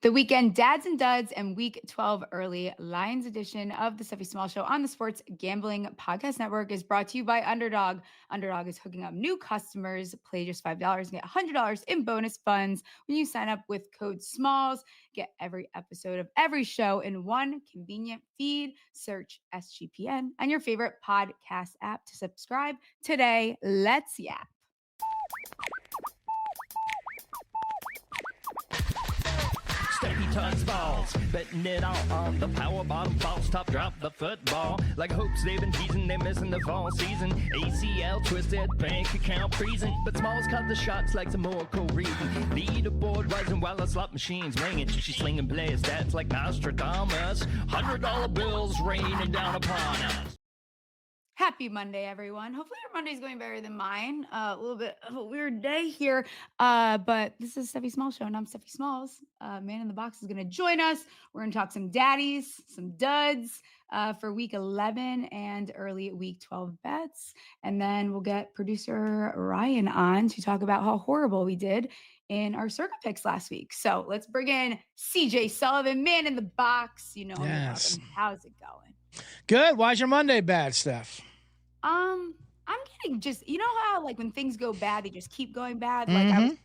The weekend dads and duds and week 12 early Lions edition of the Stephie Smalls Show on the Sports Gambling Podcast Network is brought to you by Underdog. Underdog is hooking up new customers. Play just $5 and get $100 in bonus funds when you sign up with code SMALLS. Get every episode of every show in one convenient feed. Search SGPN on your favorite podcast app to subscribe today. Let's yap. Stephie touch balls, betting it all on the power bottom false top drop the football. Like hopes they've been teasing, they're missing the fall season. ACL twisted, bank account freezing, but Smalls cut the shots like some more reason. Leaderboard rising while the slot machine's ringing. She's slinging blaze stats like Nostradamus. $100 bills raining down upon us. Happy Monday, everyone. Hopefully your Monday's going better than mine. A little bit of a weird day here, but this is Stephie Smalls Show, and I'm Stephie Smalls. Man in the Box is going to join us. We're going to talk some daddies, some duds for week 11 and early week 12 bets. And then we'll get producer Ryan on to talk about how horrible we did in our circuit picks last week. So let's bring in CJ Sullivan, Man in the Box. You know, yes. How's it going? Good. Why's your Monday bad, Steph? I'm getting just, you know how like when things go bad, they just keep going bad. Like I was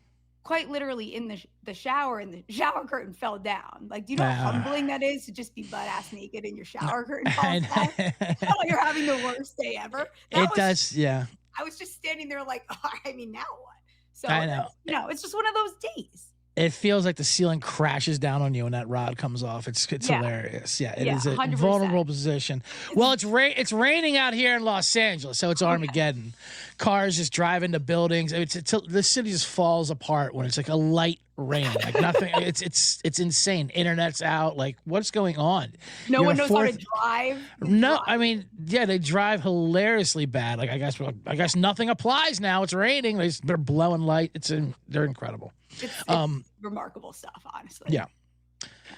quite literally in the shower and the shower curtain fell down. Like, do you know how humbling that is to just be butt ass naked and your shower curtain falls down? Oh, you're having the worst day ever. Yeah. I was just standing there like, oh, I mean, now what? So I know. It's just one of those days. It feels like the ceiling crashes down on you when that rod comes off. It's hilarious. Yeah, it is a 100%. vulnerable position. Well, it's raining out here in Los Angeles, so it's Armageddon. Cars just drive into buildings. The city just falls apart when it's like a light rain. Like nothing. It's insane. Internet's out. Like what's going on? No one knows how to drive. No, I mean, yeah, they drive hilariously bad. Like I guess nothing applies now. It's raining. They're blowing light. They're incredible. It's remarkable stuff, honestly. Yeah.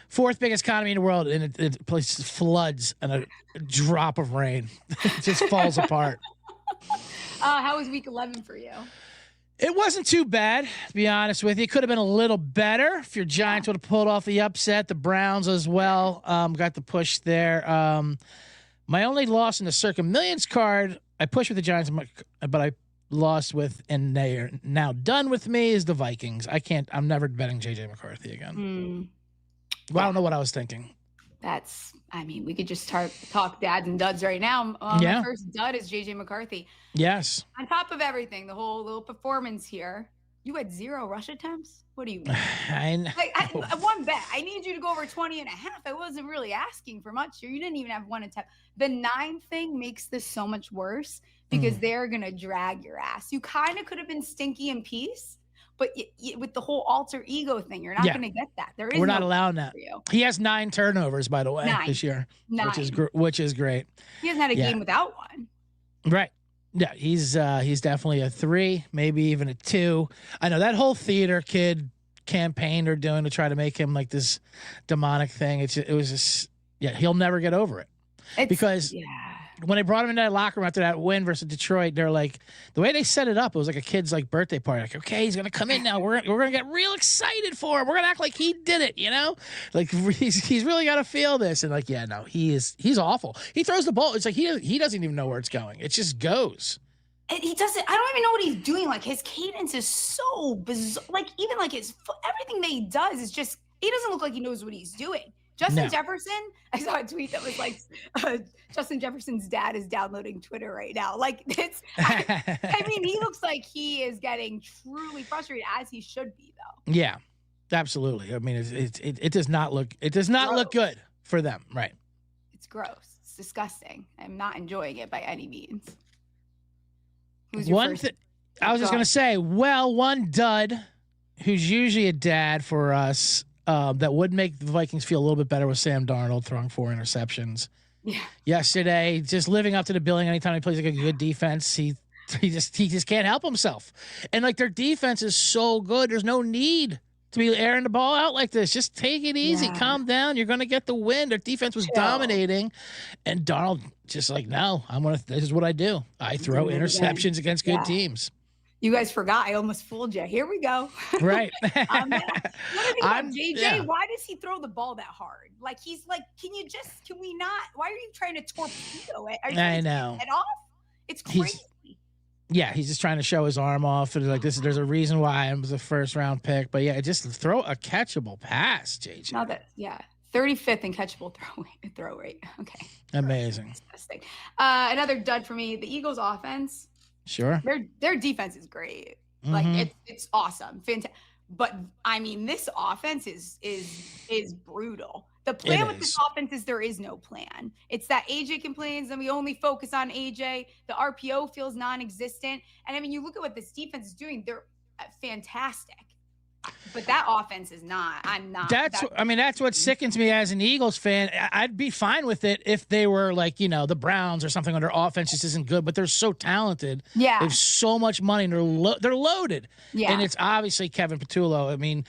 Fourth biggest economy in the world, and it places floods and a drop of rain. It just falls apart. How was week 11 for you? It wasn't too bad, to be honest with you. It could have been a little better if your Giants would have pulled off the upset. The Browns as well got the push there. My only loss in the Circa Millions card, I pushed with the Giants, but I lost with, and they are now done with me, is the Vikings. I'm never betting JJ McCarthy again. Well, I don't know what I was thinking. We could just talk dads and duds right now. My first dud is JJ McCarthy. Yes. On top of everything, the whole little performance here, you had 0 rush attempts? What do you mean? I one bet. I need you to go over 20 and a half. I wasn't really asking for much here. You didn't even have one attempt. The 9 thing makes this so much worse because they're going to drag your ass. You kind of could have been stinky in peace, but with the whole alter ego thing, you're not going to get that. We're not allowing that. He has 9 turnovers, by the way, this year, 9. which is great. He hasn't had a game without one. Right. Yeah, he's definitely a 3, maybe even a 2. I know that whole theater kid campaign they're doing to try to make him like this demonic thing. It was just he'll never get over it. Because when they brought him into that locker room after that win versus Detroit, they're like, the way they set it up, it was like a kid's like birthday party. Like, okay, he's gonna come in now. We're gonna get real excited for him. We're gonna act like he did it, you know? Like he's really gotta feel this. And like, he's awful. He throws the ball. It's like he doesn't even know where it's going. It just goes. And he doesn't. I don't even know what he's doing. Like his cadence is so bizarre. Like even like everything that he does is just. He doesn't look like he knows what he's doing. Justin Jefferson, I saw a tweet that was like, Justin Jefferson's dad is downloading Twitter right now. Like I mean, he looks like he is getting truly frustrated, as he should be, though. Yeah, absolutely. I mean, it does not look look good for them, right? It's gross. It's disgusting. I'm not enjoying it by any means. I was just gonna say, one dud, who's usually a dad for us. That would make the Vikings feel a little bit better with Sam Darnold throwing 4 interceptions. Yeah. Yesterday, just living up to the billing. Anytime he plays like a good defense, he just can't help himself. And like their defense is so good, there's no need to be airing the ball out like this. Just take it easy, calm down. You're gonna get the win. Their defense was dominating, and Darnold just like, no, this is what I do. I throw interceptions against good teams. You guys forgot. I almost fooled you. Here we go. Right. Another thing about JJ, yeah. why does he throw the ball that hard? Like, he's like, can we not? Why are you trying to torpedo it? Are you I trying to know. take it off? It's crazy. He's just trying to show his arm off. And like, there's a reason why I was a first round pick. But yeah, just throw a catchable pass, JJ. Now that, 35th in catchable throw rate. Okay. Amazing. Disgusting. Another dud for me, the Eagles offense. Sure. Their defense is great. Like it's awesome. Fantastic. But I mean, this offense is brutal. The plan with this offense is there is no plan. It's that AJ complains and we only focus on AJ. The RPO feels non-existent. And I mean, you look at what this defense is doing, they're fantastic. But that offense is not. That's what sickens me as an Eagles fan. I'd be fine with it if they were like, the Browns or something, where their offense just isn't good, but they're so talented. Yeah. They have so much money and they're loaded. Yeah. And it's obviously Kevin Patullo. I mean,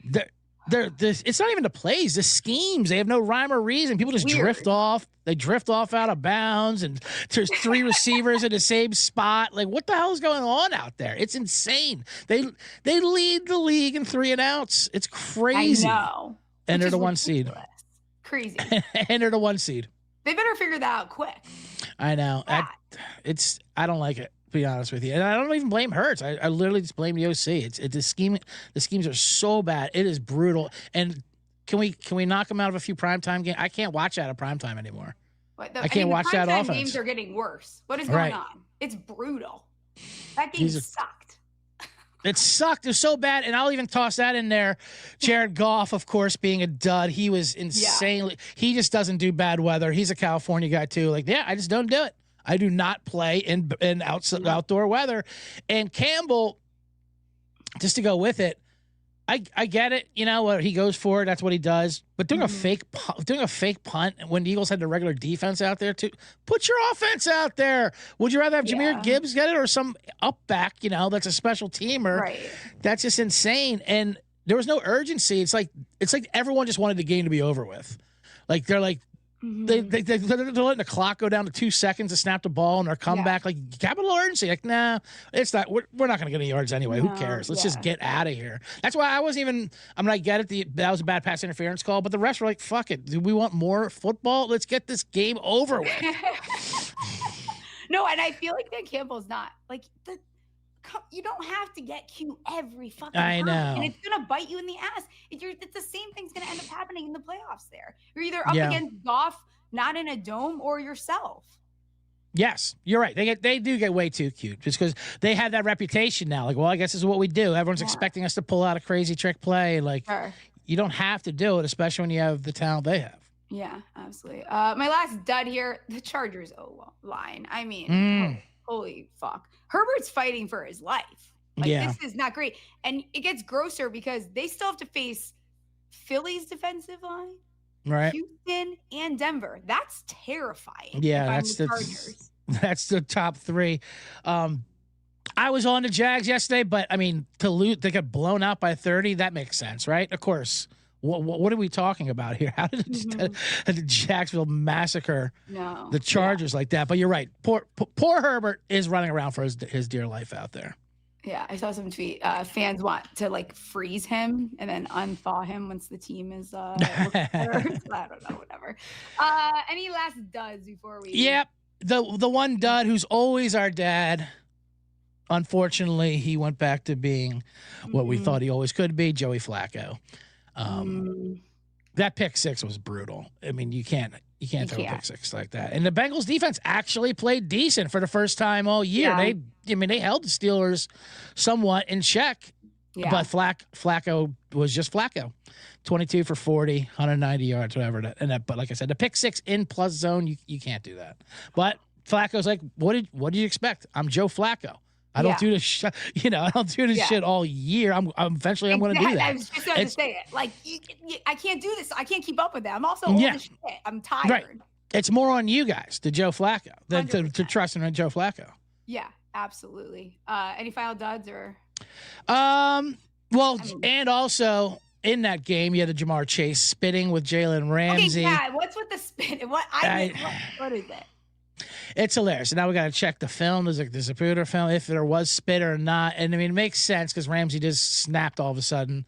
it's not even the plays, the schemes. They have no rhyme or reason. People just drift off. They drift off out of bounds, and there's 3 receivers in the same spot. Like, what the hell is going on out there? It's insane. They lead the league in 3 and outs. It's crazy. I know. And they're the 1 seed. Crazy. And they're the 1 seed. They better figure that out quick. I know. I don't like it, to be honest with you. And I don't even blame Hurts. I literally just blame the OC. It's the scheme. The schemes are so bad. It is brutal. And can we knock them out of a few primetime games? I can't watch out of primetime anymore. I can't watch that offense. Games are getting worse. What is going on? It's brutal. That game sucked. It sucked. It was so bad. And I'll even toss that in there. Jared Goff, of course, being a dud. He was insanely. He just doesn't do bad weather. He's a California guy too. Like, I just don't do it. I do not play in outdoor weather. And Campbell, just to go with it, I get it. What he goes for, that's what he does. But doing a fake punt when the Eagles had the regular defense out there too, put your offense out there. Would you rather have Jahmyr Gibbs get it or some up back? That's a special teamer. Right. That's just insane. And there was no urgency. It's like everyone just wanted the game to be over with. Like they're like. They're letting the clock go down to 2 seconds to snap the ball, and their comeback like capital urgency. Like, nah, it's not. We're not going to get any yards anyway. Who cares? Let's just get out of here. That's why I wasn't even. I get it. That was a bad pass interference call, but the refs were like, "Fuck it. Do we want more football? Let's get this game over with." No, and I feel like that Campbell's not like the. You don't have to get cute every fucking time. I know. And it's going to bite you in the ass. It's the same thing's going to end up happening in the playoffs there. You're either up against Goff, not in a dome, or yourself. Yes, you're right. They do get way too cute just because they have that reputation now. Like, well, I guess this is what we do. Everyone's expecting us to pull out a crazy trick play. Like, you don't have to do it, especially when you have the talent they have. Yeah, absolutely. My last dud here, the Chargers line. I mean, holy fuck. Herbert's fighting for his life. This is not great. And it gets grosser because they still have to face Philly's defensive line, right? Houston and Denver. That's terrifying. Yeah, that's the top 3. I was on the Jags yesterday, but I mean, to lose, they got blown out by 30. That makes sense, right? Of course. What are we talking about here? How did the Jacksonville massacre the Chargers like that? But you're right. Poor Herbert is running around for his dear life out there. Yeah, I saw some tweet. Fans want to like freeze him and then unthaw him once the team is. I don't know. Whatever. Any last duds before we? Yep. The one dud who's always our dad. Unfortunately, he went back to being what we thought he always could be, Joey Flacco. That pick 6 was brutal. I mean, you can't throw a pick 6 like that. And the Bengals defense actually played decent for the first time all year. Yeah. They held the Steelers somewhat in check. Yeah. But Flacco was just Flacco. 22 for 40, 190 yards, whatever. But like I said, the pick 6 in plus zone, you can't do that. But Flacco's like, what did you expect? I'm Joe Flacco. I don't do this, I don't do this shit all year. I'm eventually going to do that. I was just going to say it. Like, I can't do this. I can't keep up with that. I'm also old as shit. I'm tired. Right. It's more on you guys, to Joe Flacco, than to trust in Joe Flacco. Yeah, absolutely. Any final duds or? And also in that game, you had the Jamar Chase spitting with Jalen Ramsey. Okay, yeah. What's with the spit? What is it? It's hilarious. And now we got to check the film. There's a Zapruder film, if there was spit or not. And I mean, it makes sense because Ramsey just snapped all of a sudden.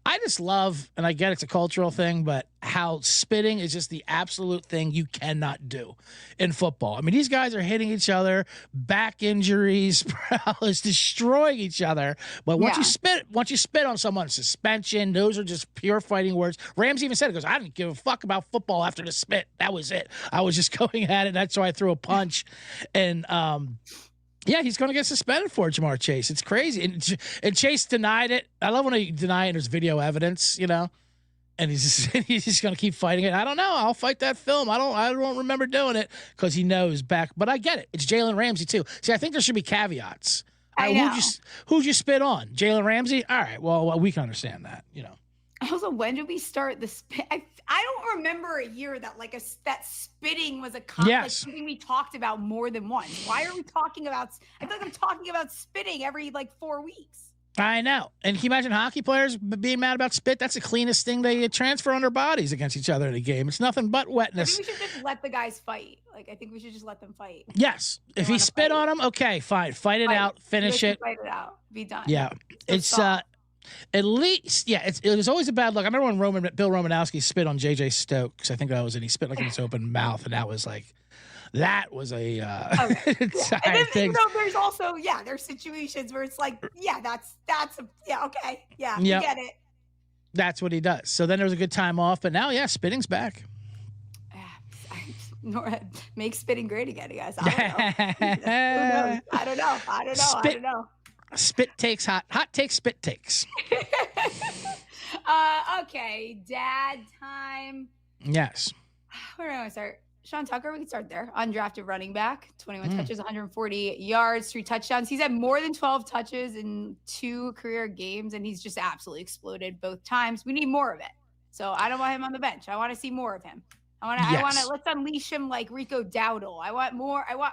I just love, and I get it's a cultural thing, but how spitting is just the absolute thing you cannot do in football. I mean, these guys are hitting each other, back injuries, paralysis, destroying each other. But once you spit on someone, suspension, those are just pure fighting words. Ramsey even said it, goes, I didn't give a fuck about football after the spit. That was it. I was just going at it. That's why I threw a punch. And, yeah, he's going to get suspended for it, Jamar Chase. It's crazy. And Chase denied it. I love when they deny it and there's video evidence, and he's just going to keep fighting it. I don't know. I'll fight that film. I don't remember doing it because he knows back. But I get it. It's Jalen Ramsey, too. See, I think there should be caveats. I know. Who'd you spit on? Jalen Ramsey? All right. Well, we can understand that, Also, when did we start the spit? I don't remember a year that that spitting was a something we talked about more than once. Why are we talking about? I feel like I'm talking about spitting every 4 weeks. I know. And can you imagine hockey players being mad about spit? That's the cleanest thing they transfer on their bodies against each other in a game. It's nothing but wetness. I think we should just let the guys fight. I think we should just let them fight. Yes. If he spit on him, okay, fine. Fight it out. Finish it. Fight it out. Be done. Yeah. It's at least, it was always a bad look. I remember when Bill Romanowski spit on JJ Stokes. I think that was it. He spit in his open mouth, and that was a and then, there's also there's situations where it's okay, we get it. That's what he does. So then there was a good time off, but now spitting's back. Make spitting great again, guys. I don't know. I don't know. Spit takes hot takes, spit takes. Okay, dad time. Yes. Where do I start? Sean Tucker, we can start there. Undrafted running back, 21 touches, 140 yards, 3 touchdowns. He's had more than 12 touches in 2 career games, and he's just absolutely exploded both times. We need more of it. So I don't want him on the bench. I want to see more of him. I want to let's unleash him like Rico Dowdle.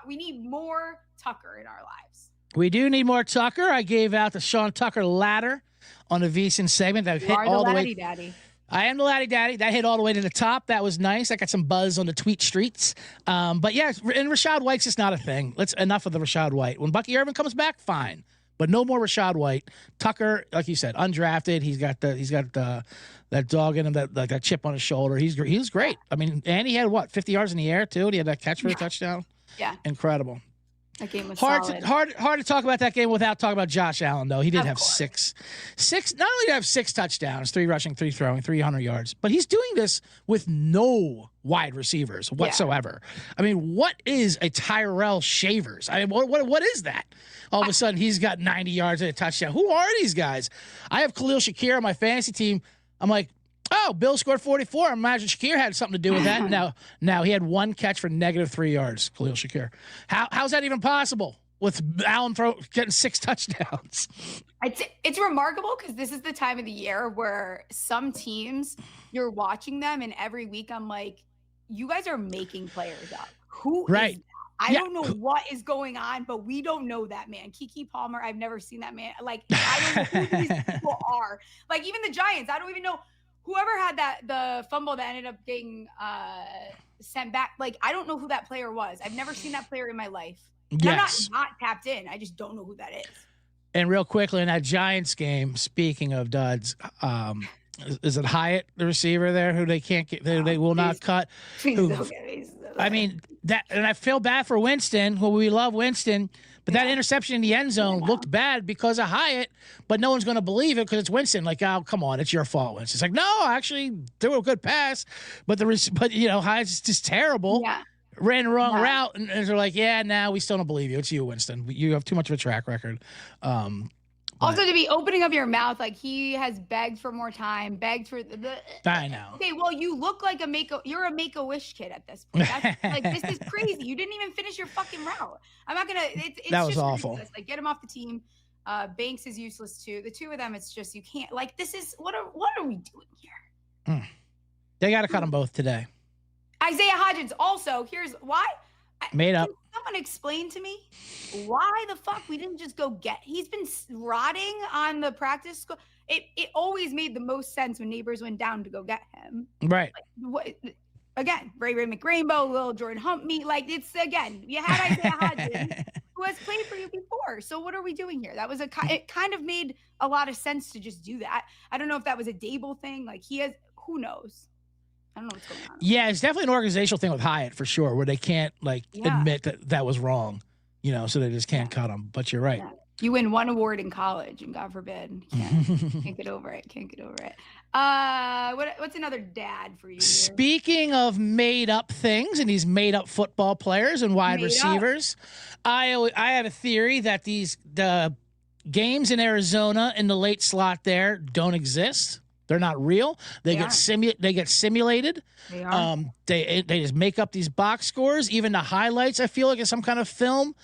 We need more Tucker in our lives. We do need more Tucker. I gave out the Sean Tucker ladder on the VSiN segment. That hit all the way. Daddy. I am the laddie daddy. That hit all the way to the top. That was nice. I got some buzz on the tweet streets. But yeah, and Rashad White's just not a thing. Enough of the Rashad White. When Bucky Irvin comes back, fine. But no more Rashad White. Tucker, like you said, undrafted. He's got that dog in him, that chip on his shoulder. He's great. I mean, and he had 50 yards in the air too. And he had that catch for a touchdown. Yeah, incredible. That game was hard solid. Hard to talk about that game without talking about Josh Allen, though. He did have six. Not only did he have 6 touchdowns, 3 rushing, 3 throwing, 300 yards, but he's doing this with no wide receivers whatsoever. Yeah. I mean, what is a Tyrell Shavers? I mean, what is that? All of a sudden, he's got 90 yards and a touchdown. Who are these guys? I have Khalil Shakir on my fantasy team. I'm like, oh, Bill scored 44. I imagine Shakir had something to do with that. Now he had 1 catch for -3 yards, Khalil Shakir. How's that even possible with Allen getting 6 touchdowns? It's remarkable because this is the time of the year where some teams, you're watching them, and every week I'm like, you guys are making players up. Who is that? I don't know what is going on, but we don't know that man. Kiki Palmer, I've never seen that man. I don't know who these people are. Even the Giants, I don't even know. Whoever had the fumble that ended up getting sent back, I don't know who that player was. I've never seen that player in my life. Yes. I'm not tapped in. I just don't know who that is. And real quickly, in that Giants game, speaking of duds, is it Hyatt, the receiver there, who they can't get, they will not cut? I mean, and I feel bad for Winston, who we love Winston, but that interception in the end zone looked bad because of Hyatt, but no one's going to believe it because it's Winston. Oh, come on, it's your fault, Winston. It's no, actually, they were a good pass, but Hyatt's just terrible. Yeah. Ran the wrong route, and they're like, we still don't believe you. It's you, Winston. You have too much of a track record. Also, to be opening up your mouth, he has begged for more time, begged for I know. Okay, well, you look like you're a Make-A-Wish kid at this point. That's, this is crazy. You didn't even finish your fucking route. I'm not gonna. It's that was just awful. Ridiculous. Get him off the team. Banks is useless too. The two of them, it's just you can't. This is what are we doing here? They got to cut them both today. Isaiah Hodgins. Also, here's why. Made up. Can someone explain to me why the fuck we didn't just go get? He's been rotting on the practice squad. It always made the most sense when Neighbors went down to go get him. Right. What? again, Ray McRainbow, Lil Jordan Hump me. Like it's again, you had Isaiah Hodgins who has played for you before. So what are we doing here? That was it kind of made a lot of sense to just do that. I don't know if that was a Dable thing. Like he has, who knows? I don't know what's going on. Yeah, it's definitely an organizational thing with Hyatt for sure, where they can't admit that was wrong, so they just can't cut him. But you're right. Yeah. You win one award in college, and God forbid, can't get over it. What's another dad for you? Speaking of made up things and these made up football players and wide receivers, I have a theory that the games in Arizona in the late slot there don't exist. They're not real. They get simulated. They are. They just make up these box scores. Even the highlights, I feel like, is some kind of film.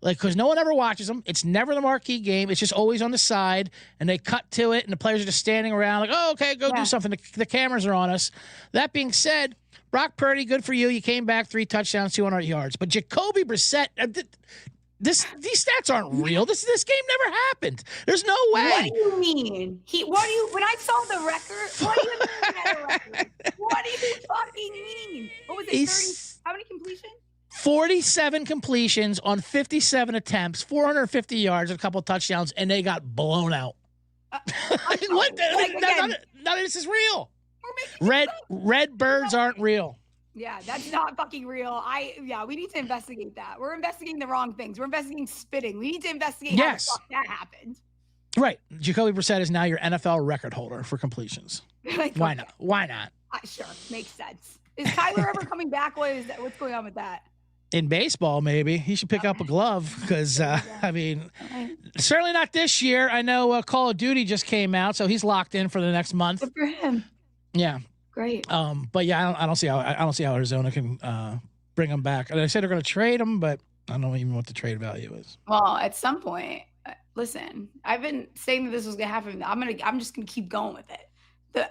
Because no one ever watches them. It's never the marquee game. It's just always on the side, and they cut to it, and the players are just standing around like, oh, okay, go do something. The cameras are on us. That being said, Brock Purdy, good for you. You came back 3 touchdowns, 200 yards. But Jacoby Brissett, these stats aren't real. This game never happened. There's no way. What do you mean? When I saw the record, what do you mean at a record? What do you fucking mean? What was it, 30? How many completions? 47 completions on 57 attempts, 450 yards, and a couple touchdowns, and they got blown out. What? None of this is real. Red birds aren't real. Yeah, that's not fucking real. We need to investigate that. We're investigating the wrong things. We're investigating spitting. We need to investigate how the fuck that happened. Right. Jacoby Brissett is now your NFL record holder for completions. Why not? Why not? Sure, makes sense. Is Kyler ever coming back? What's going on with that? In baseball, maybe. He should pick up a glove because, certainly not this year. I know Call of Duty just came out, so he's locked in for the next month. Good for him. Yeah. Great. But yeah, I don't see how Arizona can bring him back. And I said they're going to trade him, but I don't know even what the trade value is. Well, at some point, listen, I've been saying that this was going to happen. I'm just going to keep going with it.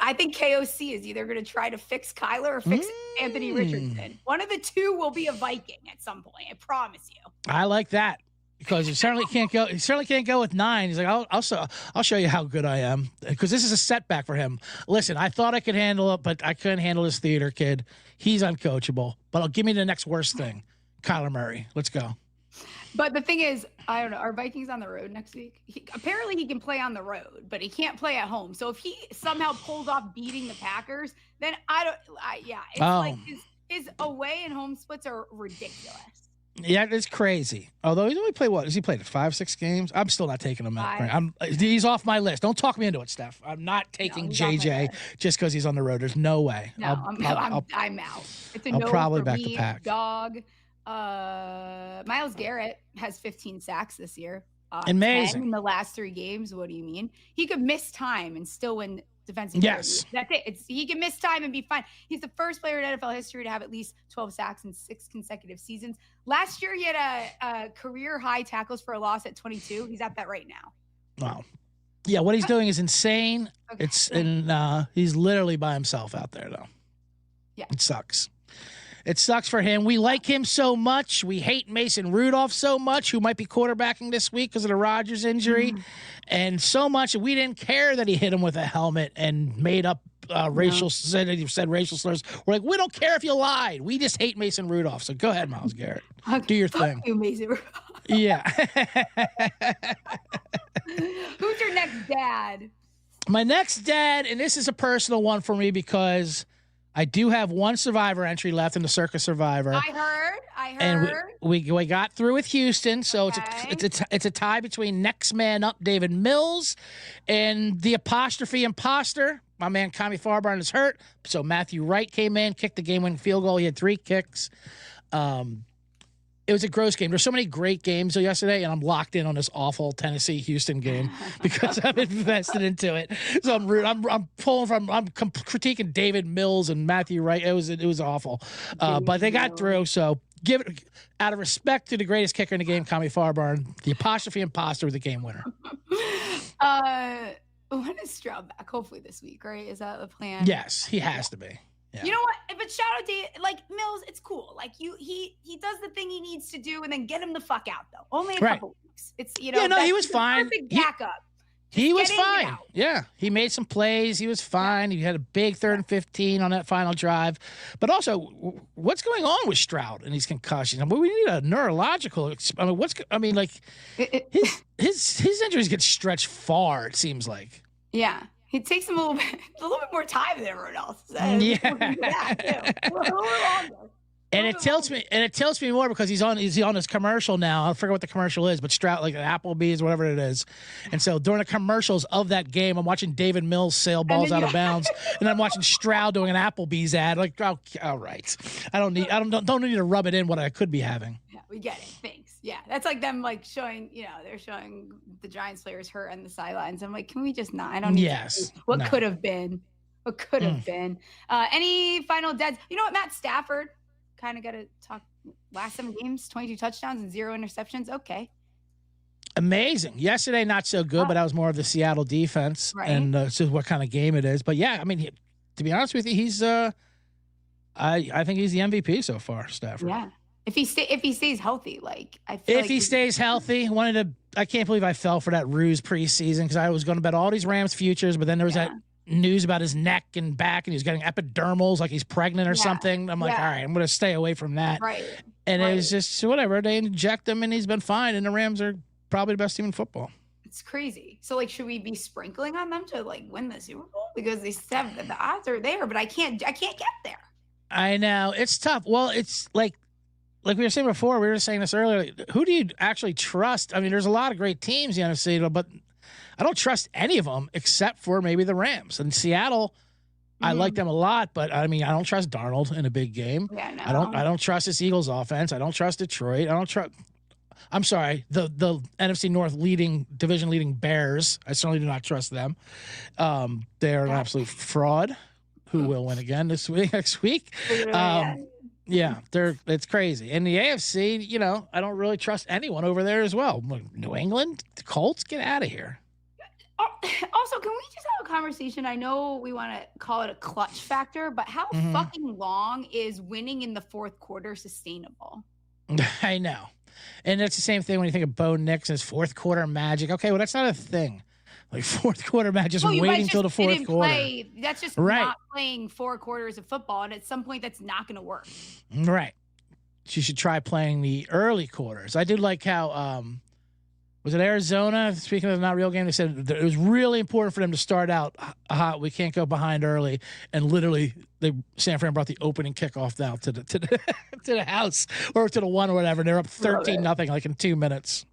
I think KOC is either going to try to fix Kyler or fix Anthony Richardson. One of the two will be a Viking at some point. I promise you. I like that because he certainly can't go. He certainly can't go with 9. He's like, I'll show you how good I am because this is a setback for him. Listen, I thought I could handle it, but I couldn't handle this theater kid. He's uncoachable. But I'll give me the next worst thing, Kyler Murray. Let's go. But the thing is, I don't know. Are Vikings on the road next week? Apparently, he can play on the road, but he can't play at home. So if he somehow pulls off beating the Packers, then it's like his away and home splits are ridiculous. Yeah, it's crazy. Although he's only played what? Has he played 5-6 games? I'm still not taking him out. He's off my list. Don't talk me into it, Steph. I'm not taking JJ just because he's on the road. There's no way. No, I'm out. It's a I'll no probably for back me, the pack. Dog. Myles Garrett has 15 sacks this year. Amazing. 10 in the last 3 games. What do you mean? He could miss time and still win defensive. Yes. That's it. He can miss time and be fine. He's the first player in NFL history to have at least 12 sacks in 6 consecutive seasons. Last year, he had a career high tackles for a loss at 22. He's at that right now. Wow. Yeah, what he's doing is insane. Okay. He's literally by himself out there, though. Yeah. It sucks. It sucks for him. We like him so much. We hate Mason Rudolph so much, who might be quarterbacking this week because of the Rodgers injury. And so much we didn't care that he hit him with a helmet and made up said racial slurs. We're like, we don't care if you lied. We just hate Mason Rudolph. So go ahead, Myles Garrett. Do your thing. You, Mason Rudolph. Yeah. Who's your next dad? My next dad, and this is a personal one for me because I do have one Survivor entry left in the Circus Survivor. I heard. And we got through with Houston, so it's a tie between next man up David Mills and the apostrophe imposter. My man Kami Farbarn is hurt, so Matthew Wright came in, kicked the game-winning field goal. He had 3 kicks. It was a gross game. There's so many great games yesterday, and I'm locked in on this awful Tennessee-Houston game because I'm invested into it. So I'm critiquing David Mills and Matthew Wright. It was awful, but they got through. So give it out of respect to the greatest kicker in the game, Kami Farbarn, the apostrophe imposter with the game winner. When is Stroud back? Hopefully this week, right? Is that the plan? Yes, he has to be. Yeah. You know what? But shout out to Mills. It's cool. He does the thing he needs to do, and then get him the fuck out though. Only a couple weeks. It's he was fine. Perfect backup He was get in, get fine. out. Yeah, he made some plays. He was fine. He had a big 3rd and 15 on that final drive. But also, what's going on with Stroud and these concussions? I mean, we need a neurological. His injuries get stretched far. It seems like. Yeah, it takes him a little bit more time than everyone else. Yeah. A little longer. And it tilts me more because he's on his commercial now. I forget what the commercial is, but Stroud, like Applebee's, whatever it is. And so during the commercials of that game, I'm watching David Mills sail balls out of bounds, and I'm watching Stroud doing an Applebee's ad. Like, oh, all right, I don't need to rub it in what I could be having. Yeah, we get it. Thanks. Yeah, that's like them like showing, they're showing the Giants players hurt on the sidelines. I'm like, can we just not? I don't need what could have been. What could have been. Any final deads? You know what, Matt Stafford? Kind of got to talk last 7 games, 22 touchdowns and 0 interceptions. Okay. Amazing. Yesterday, not so good, but that was more of the Seattle defense and so what kind of game it is. But yeah, I mean, to be honest with you, he's I think he's the MVP so far, Stafford. Yeah. If he stays healthy, like I feel if he stays healthy, I can't believe I fell for that ruse preseason because I was going to bet all these Rams futures, but then there was that news about his neck and back and he's getting epidermals like he's pregnant or something. I'm like, all right, I'm going to stay away from that. Right. And it was just whatever. They inject him and he's been fine. And the Rams are probably the best team in football. It's crazy. So like, should we be sprinkling on them to like win the Super Bowl? Because they said that the odds are there, but I can't get there. I know it's tough. Well, it's like we were saying before, we were saying this earlier, who do you actually trust? I mean, there's a lot of great teams in the NFC, but I don't trust any of them except for maybe the Rams. And Seattle, I like them a lot, but I mean, I don't trust Darnold in a big game. Yeah, no. I don't trust this Eagles offense. I don't trust Detroit. I'm sorry, the NFC North division leading Bears. I certainly do not trust them. They're an absolute fraud. Who will win again next week? Yeah, it's crazy. And the AFC, I don't really trust anyone over there as well. New England, the Colts, get out of here. Also, can we just have a conversation? I know we want to call it a clutch factor, but how fucking long is winning in the fourth quarter sustainable? I know. And it's the same thing when you think of Bo Nix and his fourth quarter magic. Okay, well, that's not a thing. Like fourth quarter magic, just waiting until the fourth quarter. That's just not playing 4 quarters of football. And at some point, that's not going to work. Right. You should try playing the early quarters. I did like how, was it Arizona? Speaking of the not real game, they said that it was really important for them to start out hot. We can't go behind early. And literally, San Fran brought the opening kickoff down to the house or to the one or whatever. And they're up 13-0 like in 2 minutes.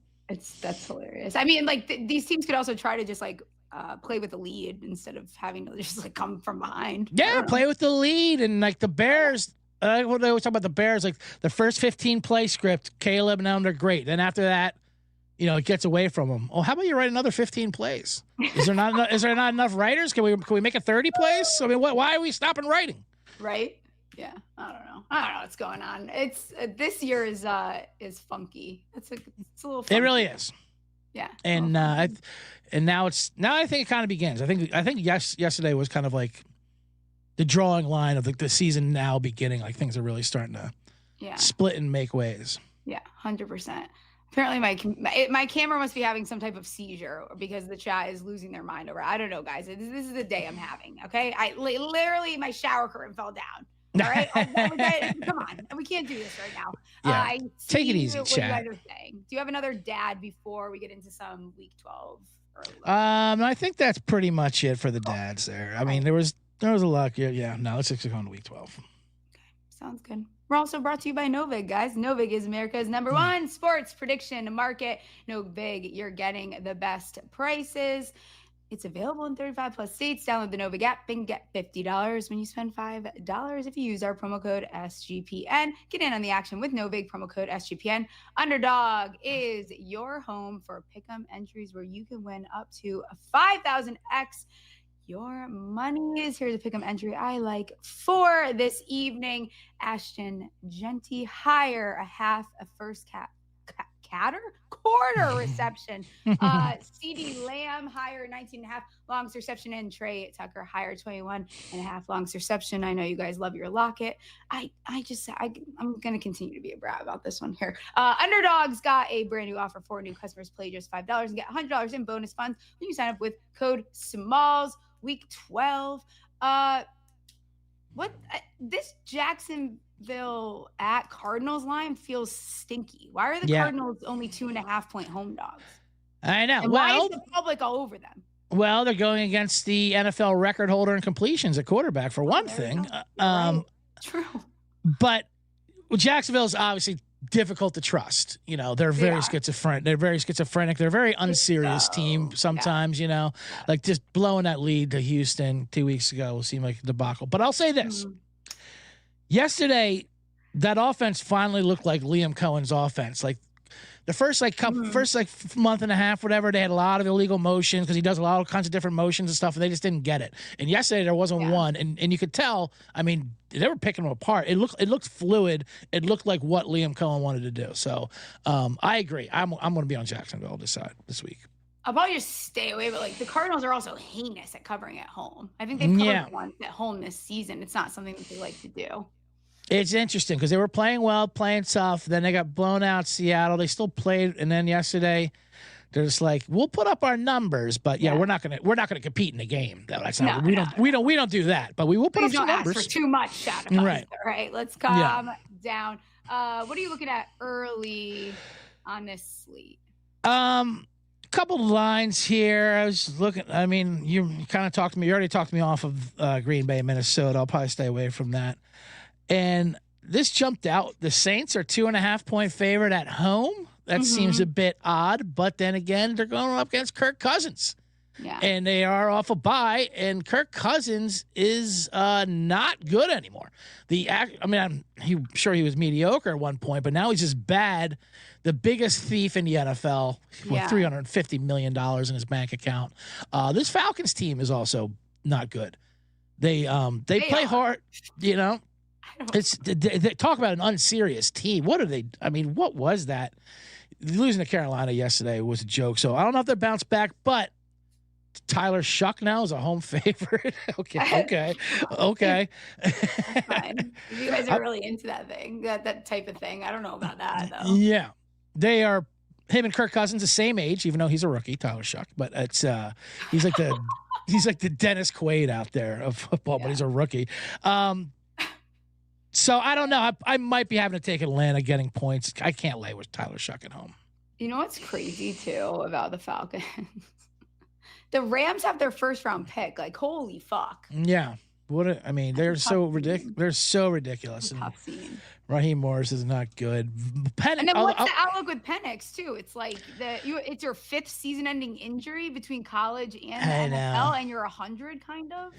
That's hilarious. I mean, like these teams could also try to just like play with the lead instead of having to just like come from behind. Yeah, play with the lead. And like the Bears, what they always talk about the Bears, like the first 15 play script, Caleb and them, they're great. Then after that, it gets away from them. Oh, how about you write another 15 plays? Is there not enough writers? Can we make it 30 plays? I mean, why are we stopping writing? Right. Yeah, I don't know what's going on. It's this year is funky. It's a little funky. It really is. Yeah. And now I think it kind of begins. I think yesterday was kind of like the drawing line of the season now beginning. Like things are really starting to split and make ways. Yeah, 100%. Apparently my camera must be having some type of seizure because the chat is losing their mind over. I don't know, guys. This is the day I'm having. Okay, literally my shower curtain fell down. All right, come on, we can't do this right now. Yeah. Take it easy, what chat. You guys are saying. Do you have another dad before we get into some week 12? I think that's pretty much it for the dads there. I mean, there was a lot. Yeah. No, let's just go on to week 12. Okay, sounds good. We're also brought to you by Novig, guys. Novig is America's #1 sports prediction market. Novig, you're getting the best prices. It's available in 35 plus states. Download the Novig app and get $50 when you spend $5 if you use our promo code SGPN. Get in on the action with Novig, promo code SGPN. Underdog is your home for pick'em entries where you can win up to 5,000x your money. Is here's a pick'em entry I like for this evening. Ashton Genty, hire a half a first quarter reception. CD Lamb, higher 19.5 longs reception, and Trey Tucker, higher 21.5 longs reception. I know you guys love your Lockett. I'm going to continue to be a brat about this one here. Underdogs got a brand new offer for new customers. Play just $5 and get $100 in bonus funds when you sign up with code SMALLS. Week 12. This Jacksonville at Cardinals line feels stinky. Why are the Cardinals only 2.5-point home dogs? I know. And why is the public all over them? Well, they're going against the NFL record holder in completions at quarterback for one thing. Right. True. But Jacksonville's obviously difficult to trust. You know, they're very schizophrenic. They're very schizophrenic. They're a very unserious team sometimes, you know. Like just blowing that lead to Houston 2 weeks ago will seem like a debacle. But I'll say this. Yesterday, that offense finally looked like Liam Cohen's offense. Like the first month and a half, whatever, they had a lot of illegal motions because he does a lot of kinds of different motions and stuff, and they just didn't get it. And yesterday there wasn't one, and you could tell. I mean, they were picking them apart. It looked fluid. It looked like what Liam Cohen wanted to do. So I agree. I'm going to be on Jacksonville this week. I'll probably just stay away, but like the Cardinals are also heinous at covering at home. I think they've covered once at home this season. It's not something that they like to do. It's interesting because they were playing well, playing tough. Then they got blown out Seattle. They still played, and then yesterday they're just like, we'll put up our numbers, but we're not gonna compete in the game. That's not we don't do that, but we will put up some numbers. Ask for too much out of us. Right. All right, let's calm down. What are you looking at early on this slate? Couple of lines here. I was looking. I mean, you kind of talked to me. You already talked me off of Green Bay, Minnesota. I'll probably stay away from that. And this jumped out. The Saints are 2.5-point favorite at home. That seems a bit odd, but then again, they're going up against Kirk Cousins. Yeah. And they are off a bye, and Kirk Cousins is not good anymore. I'm sure he was mediocre at one point, but now he's just bad. The biggest thief in the NFL with $350 million in his bank account. This Falcons team is also not good. They play hard, you know. They talk about an unserious team. What are they? I mean, what was that? Losing to Carolina yesterday was a joke. So I don't know if they bounce back, but Tyler Shuck now is a home favorite. Okay. Fine. You guys are really into that thing, that type of thing. I don't know about that though. Yeah, they are. Him and Kirk Cousins the same age, even though he's a rookie, Tyler Shuck. But it's he's like the Dennis Quaid out there of football, but he's a rookie. So I don't know. I might be having to take Atlanta getting points. I can't lay with Tyler Shuck at home. You know what's crazy too about the Falcons? The Rams have their first round pick. Like, holy fuck. Yeah. They're so ridiculous. They're so ridiculous. Tough scene. Raheem Morris is not good. And then what's the outlook with Penix too? It's like it's your 5th season-ending injury between college and the NFL, and you're 100 kind of.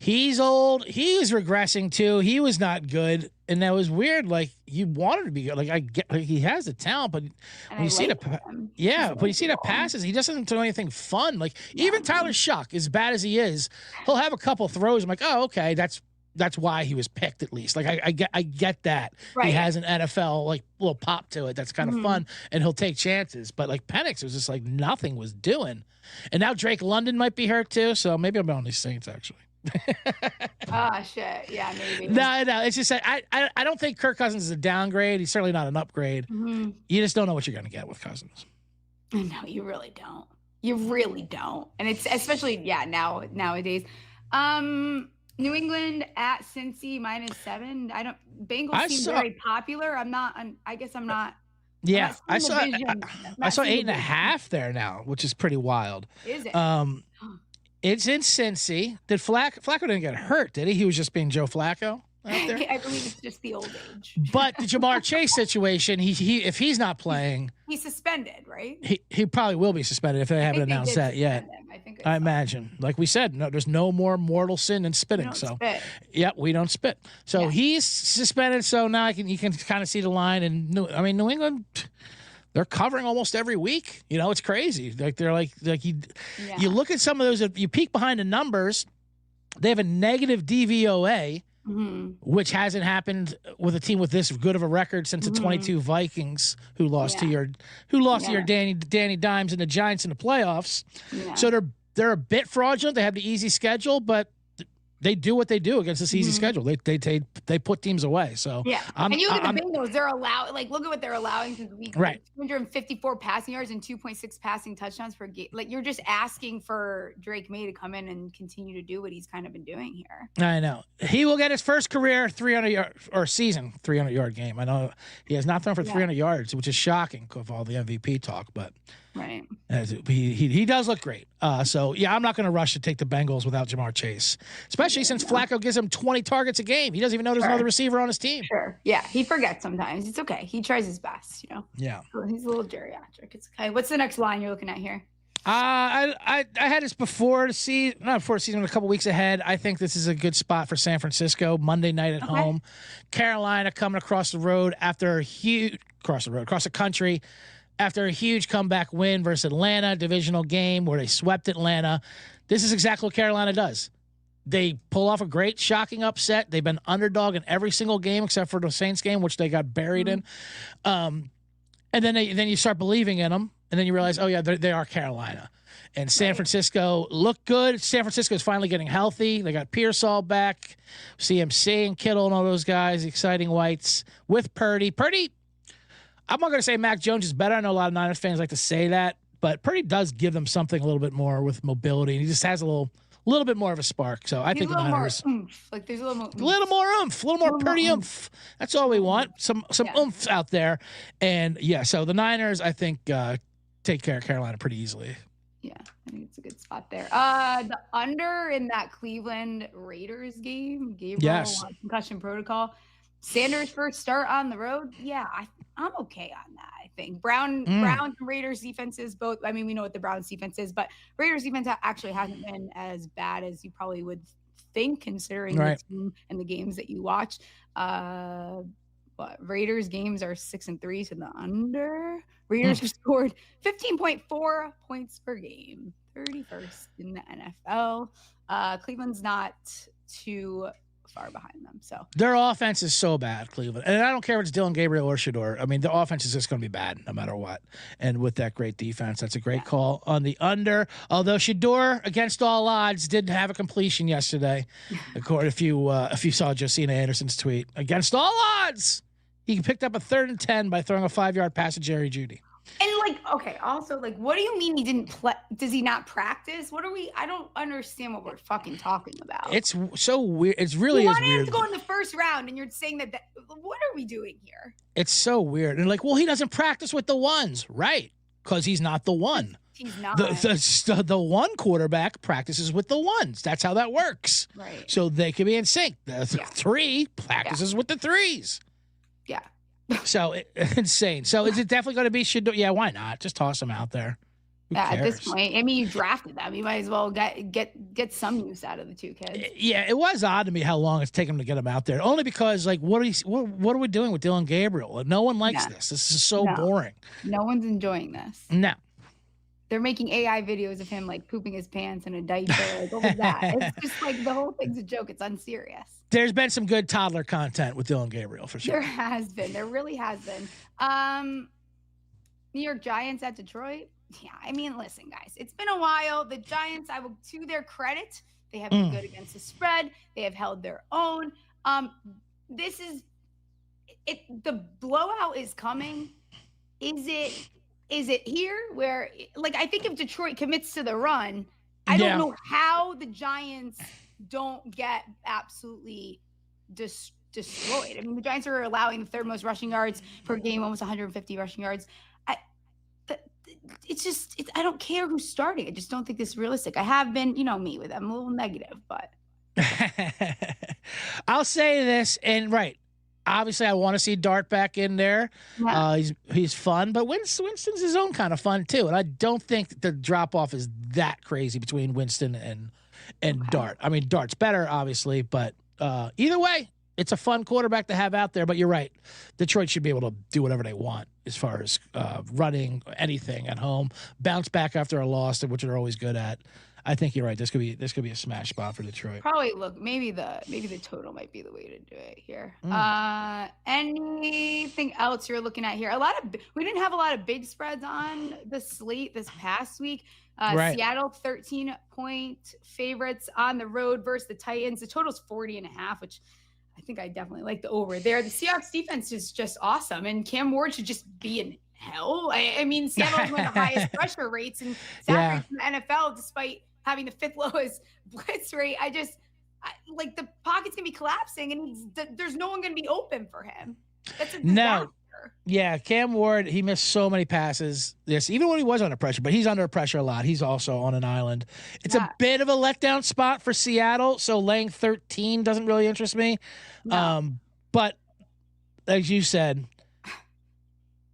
He's old. He was regressing too. He was not good, and that was weird. Like you wanted to be good. Like I get, like, he has the talent, but when you see the passes, he doesn't do anything fun. Like even Tyler Shuck, as bad as he is, he'll have a couple throws. I'm like, oh, okay, that's why he was picked at least. Like I get that. Right. He has an NFL like little pop to it. That's kind of fun, and he'll take chances. But like Penix was just like nothing was doing, and now Drake London might be hurt too. So maybe I'm on these Saints actually. Shit. Yeah, maybe. No. It's just I don't think Kirk Cousins is a downgrade. He's certainly not an upgrade. You just don't know what you're going to get with Cousins. No, you really don't. You really don't. And it's especially nowadays. New England at Cincy -7. Bengals seem very popular. I guess I'm not. Yeah, I saw 8.5 there now, which is pretty wild. Is it? It's in Cincy. Did Flacco didn't get hurt, did he? He was just being Joe Flacco out there? I believe it's just the old age. But the Jamar Chase situation, he if he's not playing, he's suspended, right? He probably will be suspended if they haven't announced that yet. I imagine. Like we said, there's no more mortal sin than spitting. So we don't spit. So he's suspended. So now you can kind of see the line. And New England, they're covering almost every week. You know, it's crazy. Like they're like you look at some of those. You peek behind the numbers. They have a negative DVOA. which hasn't happened with a team with this good of a record since the 22 Vikings who lost to your Danny Dimes and the Giants in the playoffs. Yeah. So they're a bit fraudulent. They have the easy schedule, but they do what they do against this easy schedule. They put teams away. So and you look at the Bengals, they're allowed, like, look at what they're allowing since week. Right. 254 passing yards and 2.6 passing touchdowns per game. Like, you're just asking for Drake May to come in and continue to do what he's kind of been doing here. I know. He will get his first career 300-yard or season 300-yard game. I know he has not thrown for 300 yards, which is shocking of all the MVP talk, but right. He does look great. So, I'm not going to rush to take the Bengals without Jamar Chase, especially since Flacco gives him 20 targets a game. He doesn't even know there's another receiver on his team. Sure. Yeah, he forgets sometimes. It's okay. He tries his best, Yeah. He's a little geriatric. It's okay. What's the next line you're looking at here? I had this before the season, not before the season, a couple weeks ahead. I think this is a good spot for San Francisco. Monday night at home. Carolina coming across the country after a huge comeback win versus Atlanta, divisional game where they swept Atlanta. This is exactly what Carolina does. They pull off a great, shocking upset. They've been underdog in every single game except for the Saints game, which they got buried in. And then you start believing in them, and then you realize, they are Carolina. And San Francisco looked good. San Francisco is finally getting healthy. They got Pearsall back, CMC and Kittle and all those guys, exciting whites with Purdy. Purdy, I'm not going to say Mac Jones is better. I know a lot of Niners fans like to say that, but Purdy does give them something a little bit more with mobility. He just has a little bit more of a spark. So I think the Niners, like, there's a little more oomph, a little more Purdy oomph. That's all we want. Some oomph out there. And so the Niners, I think, take care of Carolina pretty easily. Yeah, I think it's a good spot there. The under in that Cleveland Raiders game, Gabriel concussion protocol. Sanders' first start on the road. Yeah, I'm okay on that. I think Browns and Raiders defenses both. I mean, we know what the Browns defense is, but Raiders defense actually hasn't been as bad as you probably would think, considering the team and the games that you watch. But Raiders games are 6-3, so the under. Raiders have scored 15.4 points per game, 31st in the NFL. Cleveland's not too far behind them. So their offense is so bad, Cleveland. And I don't care if it's Dylan Gabriel or Shador. I mean, the offense is just going to be bad no matter what. And with that great defense, that's a great call on the under. Although Shador, against all odds, did have a completion yesterday. According, if you saw Josina Anderson's tweet, against all odds, he picked up a 3rd and 10 by throwing a 5-yard pass to Jerry Jeudy. And also, what do you mean he didn't play? Does he not practice? I don't understand what we're fucking talking about. It's so weird. It's really is weird. He wanted to go in the first round, and you're saying that what are we doing here? It's so weird. And he doesn't practice with the ones, right? Because he's not the one. He's not. The one quarterback practices with the ones. That's how that works. Right. So they can be in sync. The three practices with the threes. Yeah. So insane. So is it definitely going to be Shador? Yeah, why not? Just toss him out there. At this point, I mean, you drafted them. You might as well get some use out of the two kids. Yeah, it was odd to me how long it's taken to get him out there. Only because, what are we doing with Dylan Gabriel? No one likes this. This is so boring. No one's enjoying this. No. They're making AI videos of him pooping his pants in a diaper. What was that? It's just the whole thing's a joke. It's unserious. There's been some good toddler content with Dylan Gabriel for sure. There has been. There really has been. New York Giants at Detroit. Yeah, I mean, listen, guys, it's been a while. The Giants, to their credit, they have been good against the spread. They have held their own. This is it. The blowout is coming. Is it here where, I think if Detroit commits to the run, I don't know how the Giants don't get absolutely destroyed. I mean, the Giants are allowing the 3rd most rushing yards per game, almost 150 rushing yards. I don't care who's starting. I just don't think this is realistic. I have been, me with them, a little negative, but. I'll say this, and obviously I want to see Dart back in there. Yeah. He's fun, but Winston's his own kind of fun too. And I don't think the drop off is that crazy between Winston and Dart. I mean, Dart's better, obviously, but either way, it's a fun quarterback to have out there. But you're right. Detroit should be able to do whatever they want as far as running anything at home, bounce back after a loss, which they're always good at. I think you're right. This could be a smash spot for Detroit. Probably look, maybe the total might be the way to do it here. Anything else you're looking at here? We didn't have a lot of big spreads on the slate this past week. Right. Seattle 13-point favorites on the road versus the Titans. The total's 40.5, which I think I definitely like the over there. The Seahawks defense is just awesome, and Cam Ward should just be in hell. I mean, Seattle's one of the highest pressure rates and sack rates in the NFL, despite having the 5th lowest blitz rate. Like the pocket's gonna be collapsing, and there's no one gonna be open for him. That's a disaster. No. Yeah, Cam Ward, he missed so many passes. Yes, even when he was under pressure, but he's under pressure a lot. He's also on an island. It's a bit of a letdown spot for Seattle, so laying 13 doesn't really interest me. No. But as you said,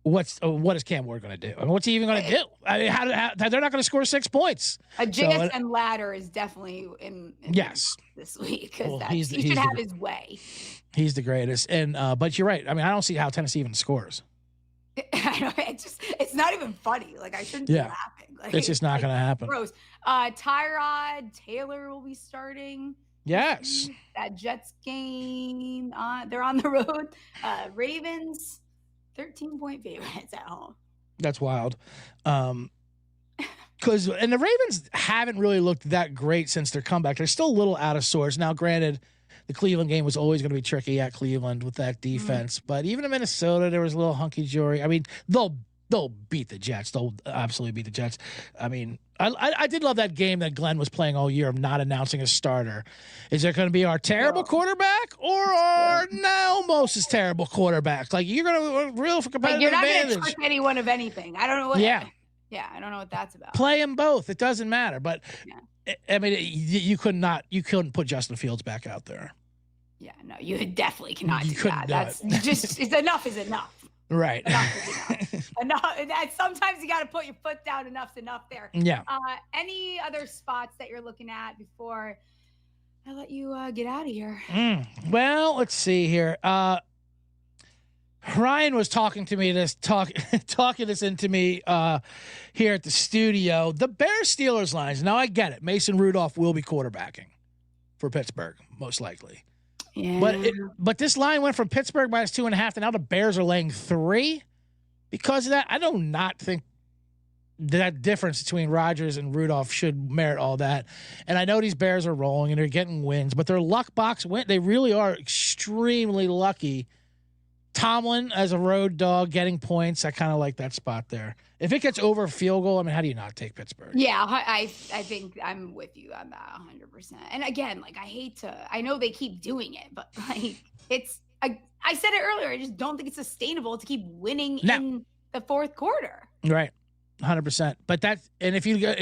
what is Cam Ward going to do? I mean, what's he even going to do? I mean, how they're not going to score 6 points. A JSN ladder is definitely in yes this week, because he should have his way. He's the greatest. And but you're right. I mean, I don't see how Tennessee even scores. I know, it's not even funny. Like, I shouldn't be laughing. Like, it's just not going to happen. Gross. Tyrod Taylor will be starting. Yes. That Jets game. They're on the road. Ravens 13-point favorites at home. That's wild. And the Ravens haven't really looked that great since their comeback. They're still a little out of sorts. Now, granted, the Cleveland game was always going to be tricky at Cleveland with that defense. But even in Minnesota, there was a little hunky-dory. I mean, they'll beat the Jets. They'll absolutely beat the Jets. I mean, I did love that game that Glenn was playing all year of not announcing a starter. Is it going to be our terrible quarterback or our now Moses terrible quarterback? Like, you're going to real for competitive you're not advantage. going to trick anyone of anything. I don't know what. Yeah, I don't know what that's about. Play them both. It doesn't matter. But I mean, you couldn't put Justin Fields back out there. Yeah, no, you definitely cannot You do couldn't that. do That's just enough is enough. Right. Enough. Sometimes you got to put your foot down. Enough's enough there. Yeah. Any other spots that you're looking at before I let you get out of here? Well, let's see here. Ryan was talking to me talking this into me here at the studio. The Bears-Steelers lines. Now I get it. Mason Rudolph will be quarterbacking for Pittsburgh, most likely. Yeah. But this line went from Pittsburgh -2.5 to now the Bears are laying 3 because of that. I do not think that difference between Rodgers and Rudolph should merit all that. And I know these Bears are rolling and they're getting wins, but their luck box win. They really are extremely lucky. Tomlin as a road dog getting points. I kind of like that spot there. If it gets over a field goal, I mean, how do you not take Pittsburgh? Yeah, I think I'm with you on that 100%. And again, like, I know they keep doing it, but like I said it earlier, I just don't think it's sustainable to keep winning in the fourth quarter. Right. 100%. But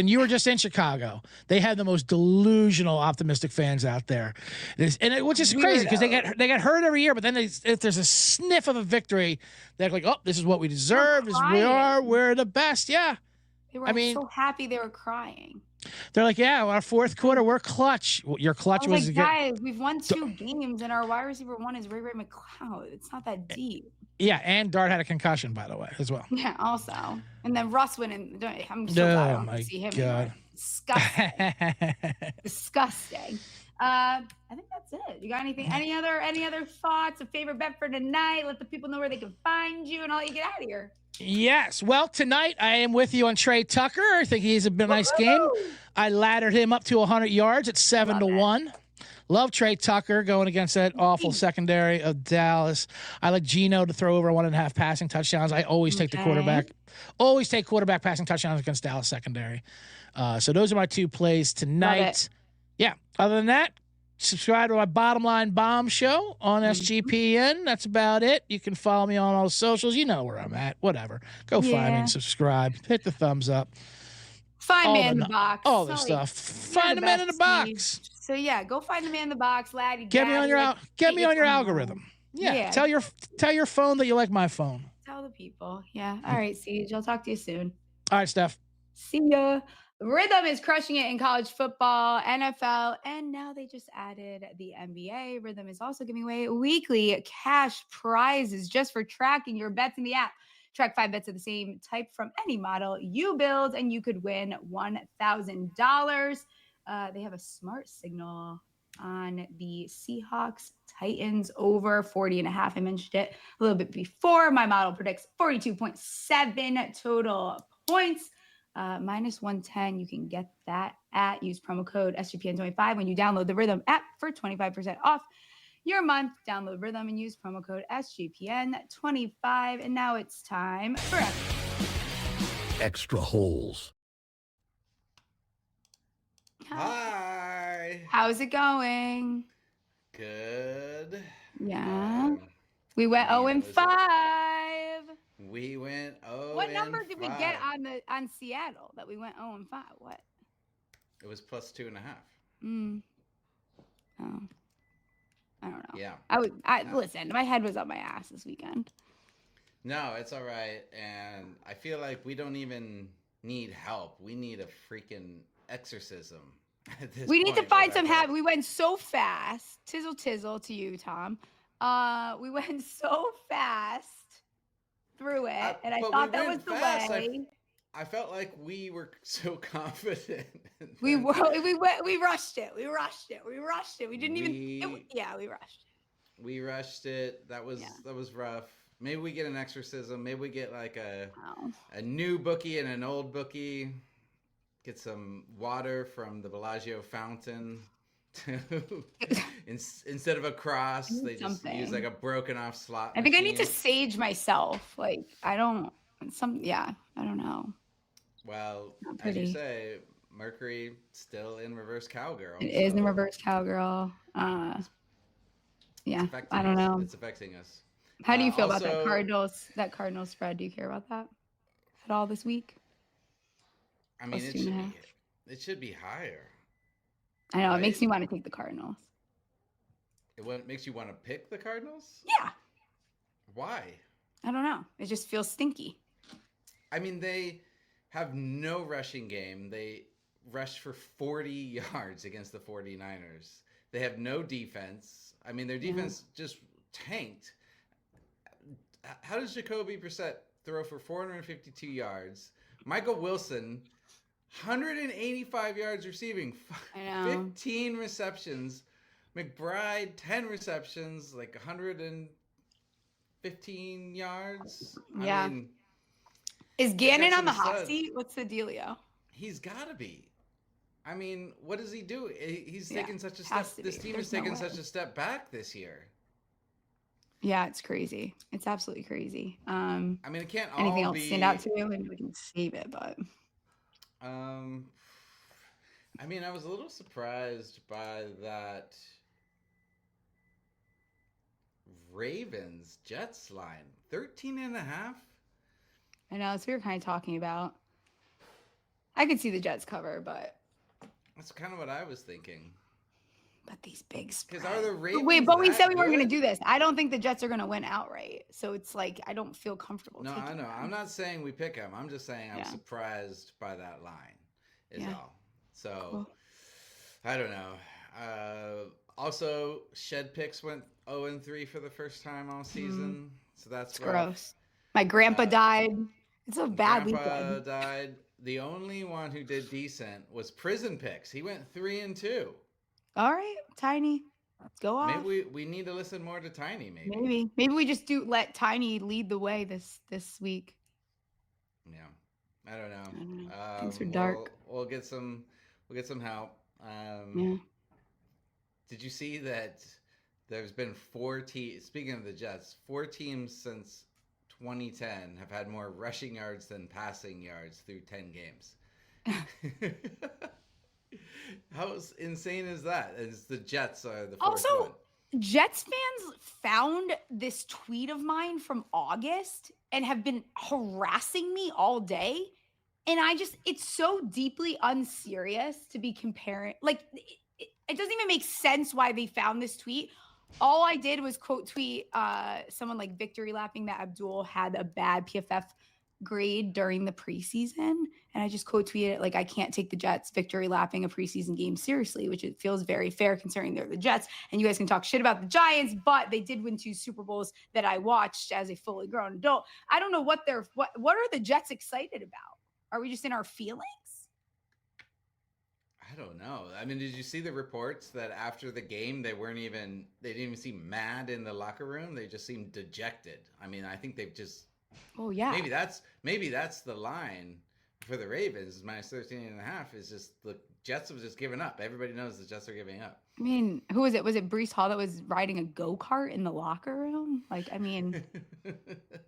you were just in Chicago, they have the most delusional, optimistic fans out there, which is crazy because they get hurt every year. But then if there's a sniff of a victory, they're like, "Oh, this is what we deserve. We're the best." Yeah, they were so happy they were crying. They're like, "Yeah, our fourth quarter, we're clutch." Your clutch was like, guys, we've won 2 games, and our wide receiver 1 is Ray McCloud. It's not that deep. Yeah, and Dart had a concussion, by the way, as well. Yeah, also. And then Russ went in. I'm so glad I don't see him anymore. Disgusting. Disgusting. I think that's it. You got anything? Any other thoughts? A favorite bet for tonight? Let the people know where they can find you, and I'll let you get out of here. Yes. Well, tonight I am with you on Trey Tucker. I think he's a nice game. I laddered him up to 100 yards at 7-1. Love Trey Tucker going against that awful secondary of Dallas. I like Geno to throw over 1.5 passing touchdowns. I always take the quarterback. Always take quarterback passing touchdowns against Dallas secondary. So those are my 2 plays tonight. Yeah. Other than that, subscribe to my Bottom Line Bomb show on SGPN. That's about it. You can follow me on all the socials. You know where I'm at. Whatever. Go find me and subscribe. Hit the thumbs up. Find Man in the Box. All the stuff. Find the Man in the Box. So yeah, go find the Man in the Box, laddie. Get me on your algorithm. Yeah. Tell your phone that you like my phone. Tell the people. Yeah. All right, CJ. I'll talk to you soon. All right, Steph. See ya. Rhythm is crushing it in college football, NFL, and now they just added the NBA. Rhythm is also giving away weekly cash prizes just for tracking your bets in the app. Track 5 bets of the same type from any model you build, and you could win $1,000. They have a smart signal on the Seahawks Titans over 40.5. I mentioned it a little bit before. My model predicts 42.7 total points. Minus 110. You can get that at use promo code SGPN25 when you download the Rhythm app for 25% off your month. Download Rhythm and use promo code SGPN25. And now it's time for Extra holes. Hi. How's it going? Good. Yeah. We went 0-5. We went 0. What number did we get on Seattle that we went 0-5? What? It was plus 2.5. Oh. I don't know. Yeah. Listen, my head was up my ass this weekend. No, it's all right. And I feel like we don't even need help. We need a freaking exorcism. We need to find some habit. We went so fast. Tizzle to you, Tom. We went so fast through it, and I thought that was the way. I felt like we were so confident. We rushed it. We rushed it. We didn't we rushed it. We rushed it. That was rough. Maybe we get an exorcism. Maybe we get like a new bookie and an old bookie. Get some water from the Bellagio fountain. Instead of a cross, they just use like a broken off slot. I think I need to sage myself. Like I don't know. Well, as you say, Mercury still in reverse cowgirl. It is in reverse cowgirl. Yeah, I don't know. It's affecting us. How do you feel about that Cardinals spread? Do you care about that at all this week? I mean, it should be higher. I know. Right? It makes me want to take the Cardinals. It makes you want to pick the Cardinals? Yeah. Why? I don't know. It just feels stinky. I mean, they have no rushing game. They rushed for 40 yards against the 49ers. They have no defense. I mean, their defense just tanked. How does Jacoby Brissett throw for 452 yards? Michael Wilson, 185 yards receiving, 15 receptions. McBride, 10 receptions, like 115 yards. Yeah. I mean, is Gannon on the hot seat? What's the dealio? He's got to be. I mean, what does he do? He's taken such a step. This team has taken such a step back this year. Yeah, it's crazy. It's absolutely crazy. I mean, it can't anything all else be... stand out to you? Maybe we can save it, but. I mean, I was a little surprised by that Ravens Jets line, 13.5. I know, so we were kind of talking about. I could see the Jets cover, but that's kind of what I was thinking. But these big spreads. Because are the Ravens? Wait, but we said we weren't going to do this. I don't think the Jets are going to win outright. So it's like I don't feel comfortable. No, I know. Them. I'm not saying we pick them. I'm just saying I'm surprised by that line. Is all. So cool. I don't know. Also, Shed Picks went 0-3 for the first time all season. So that's gross. My grandpa died. It's a bad weekend. Grandpa died. The only one who did decent was Prison Picks. He went 3-2. All right, Tiny. Let's go off. Maybe we need to listen more to Tiny. Maybe we just let Tiny lead the way this week. Yeah, I don't know. Things are dark. We'll get some help. Did you see that? There's been 4 teams. Speaking of the Jets, 4 teams since 2010 have had more rushing yards than passing yards through 10 games. How insane is that? Is the Jets are the fourth one. Jets fans found this tweet of mine from August and have been harassing me all day. And it's so deeply unserious to be comparing. Like, it doesn't even make sense why they found this tweet. All I did was quote tweet someone like victory lapping that Abdul had a bad PFF grade during the preseason. And I just quote tweeted it like, I can't take the Jets victory lapping a preseason game seriously, which it feels very fair considering they're the Jets. And you guys can talk shit about the Giants, but they did win 2 Super Bowls that I watched as a fully grown adult. I don't know what are the Jets excited about? Are we just in our feelings? I don't know. I mean, did you see the reports that after the game they didn't even seem mad in the locker room? They just seemed dejected. I mean, I think they've just. Oh yeah. Maybe that's the line for the Ravens. Minus 13.5 is just the Jets have just given up. Everybody knows the Jets are giving up. I mean, who was it? Was it Breece Hall that was riding a go-kart in the locker room? Like, I mean,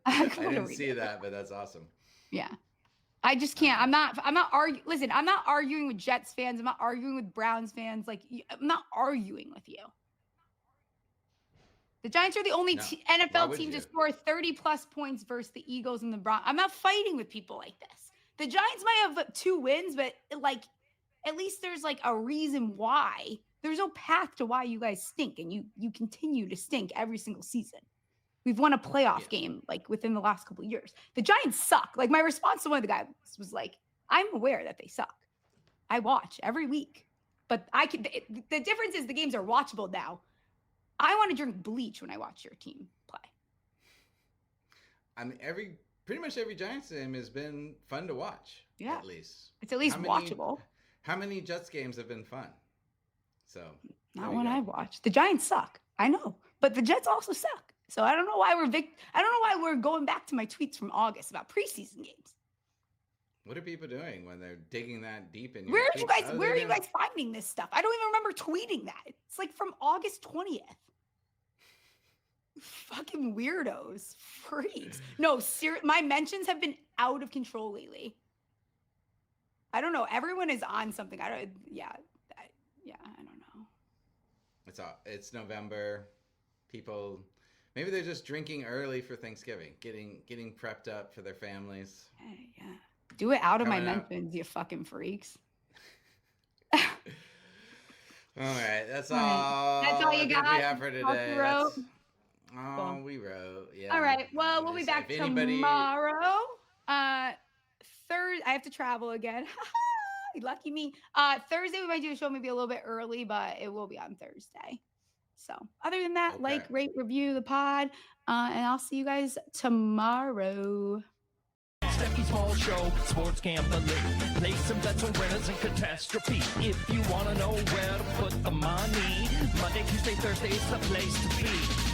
I didn't see that, but that's awesome. Yeah. I just can't. I'm not arguing. Listen, I'm not arguing with Jets fans. I'm not arguing with Browns fans. Like, I'm not arguing with you. The Giants are the only NFL team to score 30-plus points versus the Eagles and the Browns. I'm not fighting with people like this. The Giants might have 2 wins, but like, at least there's like a reason why. There's no path to why you guys stink, and you continue to stink every single season. We've won a playoff game like within the last couple of years. The Giants suck. Like, my response to one of the guys was like, I'm aware that they suck. I watch every week, but the difference is the games are watchable now. I want to drink bleach when I watch your team play. I mean, pretty much every Giants game has been fun to watch. Yeah, at least it's at least watchable. How many Jets games have been fun? So not one I watched. The Giants suck. I know, but the Jets also suck. So I don't know why we're going back to my tweets from August about preseason games. What are people doing when they're digging that deep in? Where are you guys finding this stuff? I don't even remember tweeting that. It's like from August 20th. Fucking weirdos, freaks. No, my mentions have been out of control lately. I don't know. Everyone is on something. I don't know. It's November. People, maybe they're just drinking early for Thanksgiving, getting prepped up for their families. Hey, yeah. Do it out of my mentions, you fucking freaks. All right, that's all. That's all you got. We have for today. Cool. We wrote. Yeah. All right. Well, we'll be back tomorrow. Thursday, I have to travel again. Lucky me. Thursday, we might do a show maybe a little bit early, but it will be on Thursday. So other than that, like, rate, review the pod, and I'll see you guys tomorrow. Stephie Smalls Show, sports gambling. Play some bets on winners and catastrophe. If you want to know where to put the money, Monday, Tuesday, Thursday is the place to be.